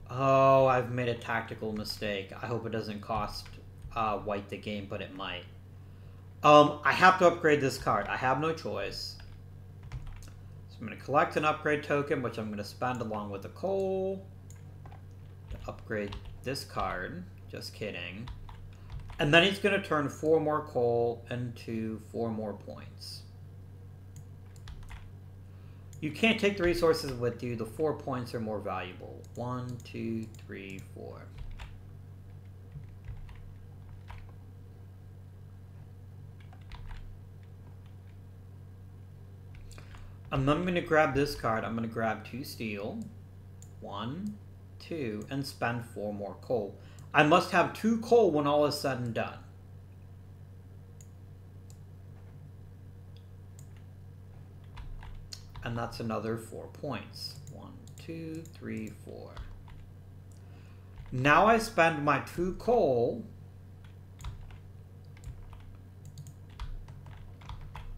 Oh, I've made a tactical mistake. I hope it doesn't cost white the game, but it might. I have to upgrade this card. I have no choice. So I'm going to collect an upgrade token, which I'm going to spend along with the coal to upgrade this card. Just kidding. And then he's going to turn 4 more coal into 4 more points. You can't take the resources with you. The 4 points are more valuable. 1, 2, 3, 4. And then I'm going to grab this card. I'm going to grab 2 steel. 1, 2, and spend 4 more coal. I must have 2 coal when all is said and done. And that's another 4 points. 1, 2, 3, 4. Now I spend my 2 coal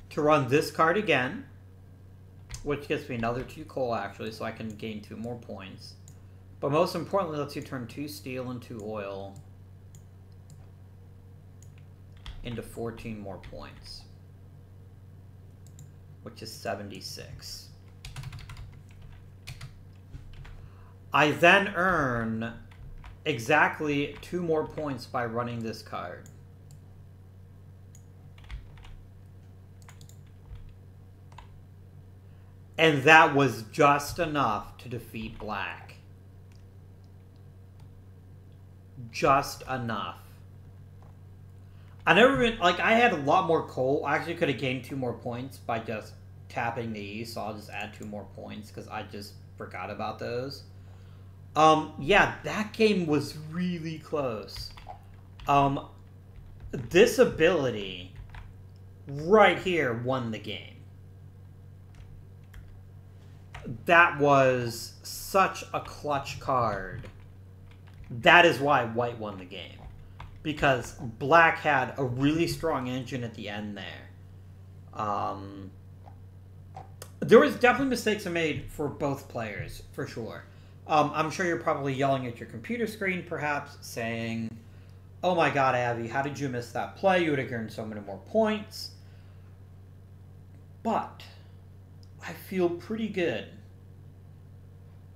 to run this card again, which gets me another 2 coal actually, so I can gain 2 more points. But most importantly, lets you turn 2 steel and 2 oil into 14 more points, which is 76. I then earn exactly 2 more points by running this card. And that was just enough to defeat black. Just enough. I never been, like, I had a lot more coal. I actually could have gained 2 more points by just tapping the E, so I'll just add 2 more points because I just forgot about those. Yeah, that game was really close. This ability right here won the game. That was such a clutch card. That is why white won the game. Because black had a really strong engine at the end there. There was definitely mistakes I made for both players, for sure. I'm sure you're probably yelling at your computer screen, perhaps, saying, "Oh my god, Abby, how did you miss that play? You would have earned so many more points." But I feel pretty good.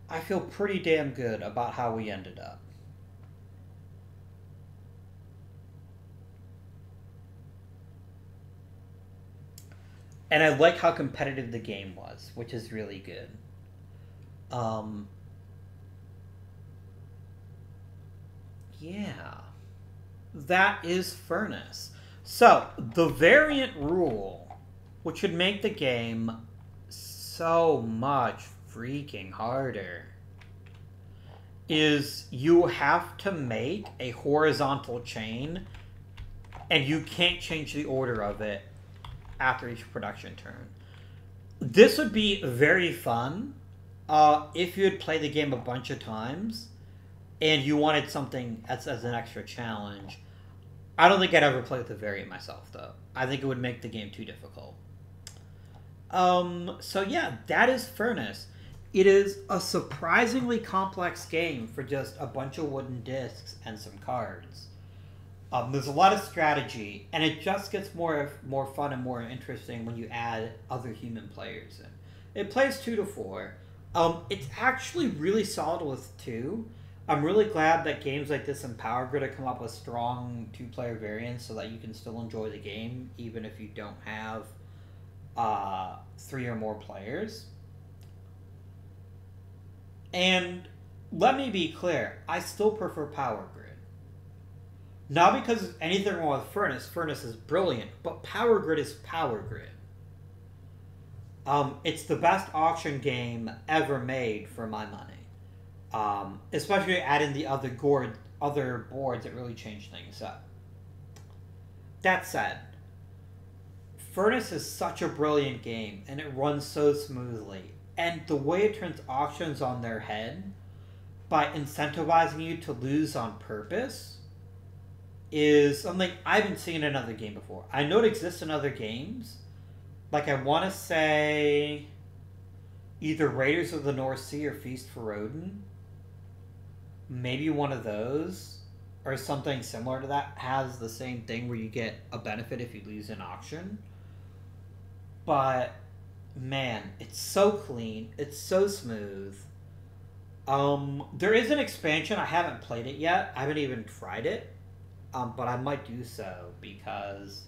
I feel pretty damn good about how we ended up. And I like how competitive the game was, which is really good. Yeah. That is Furnace. So, the variant rule, which would make the game so much freaking harder, is you have to make a horizontal chain, and you can't change the order of it after each production turn. This would be very fun if you had played the game a bunch of times and you wanted something as an extra challenge. I don't think I'd ever play with the variant myself, though. I think it would make the game too difficult. So yeah, that is Furnace. It is a surprisingly complex game for just a bunch of wooden discs and some cards. There's a lot of strategy, and it just gets more fun and more interesting when you add other human players in. It plays 2 to 4. It's actually really solid with 2. I'm really glad that games like this and Power Grid have come up with strong 2-player variants so that you can still enjoy the game even if you don't have 3 or more players. And let me be clear, I still prefer Power Grid. Not because of anything wrong with Furnace. Furnace is brilliant, but Power Grid is Power Grid. It's the best auction game ever made for my money. Especially adding the other boards that really change things up. That said, Furnace is such a brilliant game, and it runs so smoothly. And the way it turns auctions on their head by incentivizing you to lose on purpose is something I haven't seen in another game before. I know it exists in other games. Like, I want to say either Raiders of the North Sea or Feast for Odin. Maybe one of those, or something similar to that, has the same thing where you get a benefit if you lose an auction. But, man, it's so clean. It's so smooth. There is an expansion. I haven't played it yet. I haven't even tried it. But I might do so because,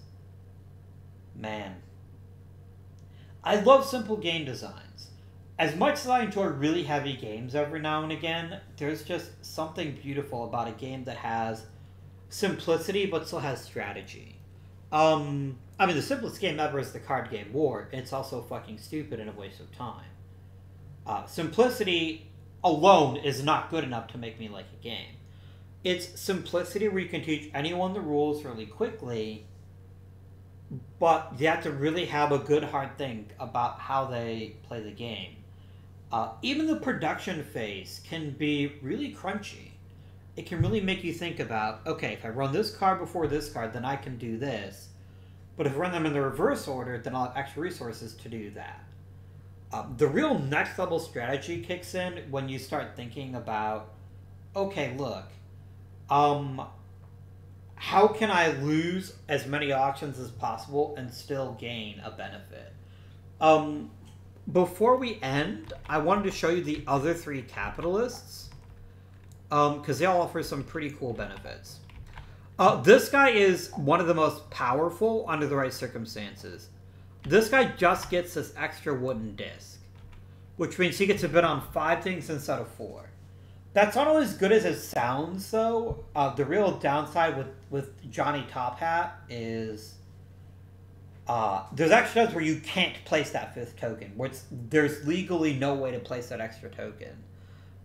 man, I love simple game designs. As much as I enjoy really heavy games every now and again, there's just something beautiful about a game that has simplicity but still has strategy. I mean, the simplest game ever is the card game War, and it's also fucking stupid and a waste of time. Simplicity alone is not good enough to make me like a game. It's simplicity where you can teach anyone the rules really quickly, but you have to really have a good hard think about how they play the game. Even the production phase can be really crunchy. It can really make you think about, okay, if I run this card before this card, then I can do this. But if I run them in the reverse order, then I'll have extra resources to do that. The real next level strategy kicks in when you start thinking about, okay, look, how can I lose as many auctions as possible and still gain a benefit? Before we end, I wanted to show you the other 3 capitalists, because they all offer some pretty cool benefits. This guy is one of the most powerful under the right circumstances. This guy just gets this extra wooden disc, which means he gets to bid on 5 things instead of 4. That's not always good as it sounds, though. The real downside with Johnny Top Hat is there's actually times where you can't place that 5th token, where there's legally no way to place that extra token.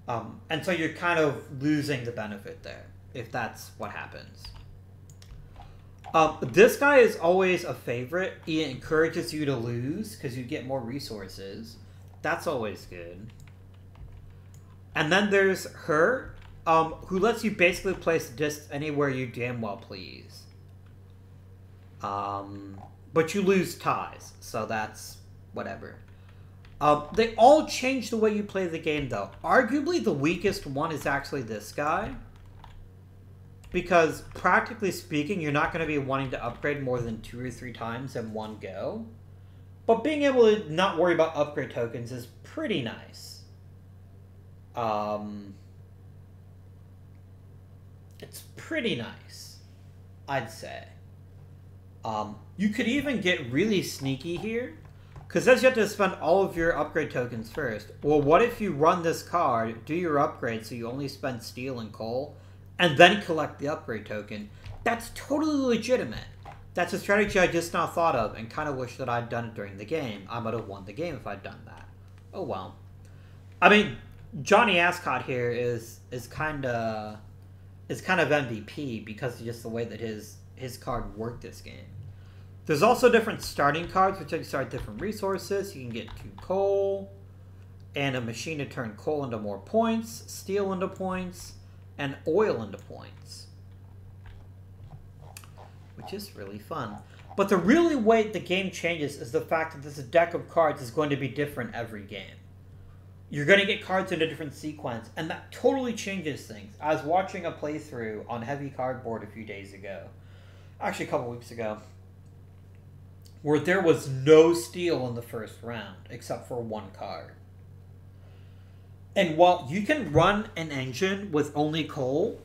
And so you're kind of losing the benefit there, if that's what happens. This guy is always a favorite. He encourages you to lose because you get more resources. That's always good. And then there's her, who lets you basically place discs anywhere you damn well please. But you lose ties, so that's whatever. They all change the way you play the game, though. Arguably, the weakest one is actually this guy. Because, practically speaking, you're not going to be wanting to upgrade more than 2 or 3 times in one go. But being able to not worry about upgrade tokens is pretty nice. It's pretty nice, I'd say. You could even get really sneaky here, because as you have to spend all of your upgrade tokens first. Well, what if you run this card, do your upgrade, so you only spend steel and coal, and then collect the upgrade token? That's totally legitimate. That's a strategy I just now thought of, and kind of wish that I'd done it during the game. I might have won the game if I'd done that. Oh well. I mean, Johnny Ascot here is kind of MVP because of just the way that his card worked this game. There's also different starting cards, which let you start different resources. You can get 2 coal, and a machine to turn coal into more points, steel into points, and oil into points, which is really fun. But the really way the game changes is the fact that this deck of cards is going to be different every game. you're going to get cards in a different sequence, and that totally changes things. I was watching a playthrough on Heavy Cardboard a few days ago, actually a couple weeks ago, where there was no steal in the first round, except for one card. And while you can run an engine with only coal,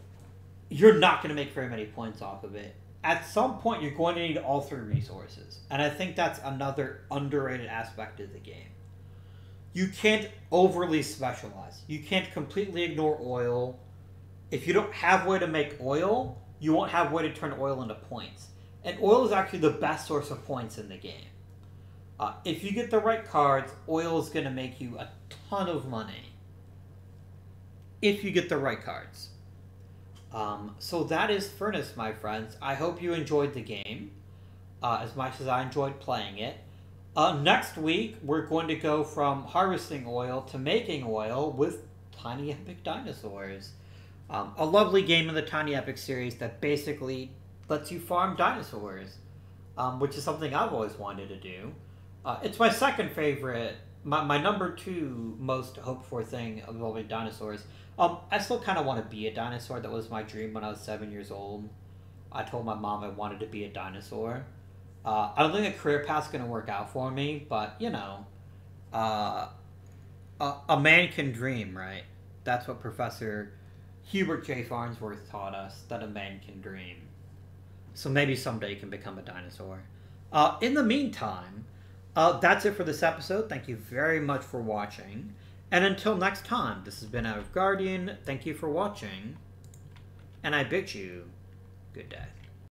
you're not going to make very many points off of it. At some point, you're going to need all three resources. And I think that's another underrated aspect of the game. You can't overly specialize. You can't completely ignore oil. If you don't have a way to make oil, you won't have a way to turn oil into points. And oil is actually the best source of points in the game. If you get the right cards, oil is going to make you a ton of money. If you get the right cards. So that is Furnace, my friends. I hope you enjoyed the game as much as I enjoyed playing it. Next week, we're going to go from harvesting oil to making oil with Tiny Epic Dinosaurs. A lovely game in the Tiny Epic series that basically lets you farm dinosaurs, which is something I've always wanted to do. It's my second favorite, my number 2 most hoped for thing involving dinosaurs. I still kind of want to be a dinosaur. That was my dream when I was 7 years old. I told my mom I wanted to be a dinosaur. I don't think a career path's going to work out for me, but, you know, a man can dream, right? That's what Professor Hubert J. Farnsworth taught us, that a man can dream. So maybe someday you can become a dinosaur. In the meantime, that's it for this episode. Thank you very much for watching. And until next time, this has been Out of Guardian. Thank you for watching. And I bid you good day.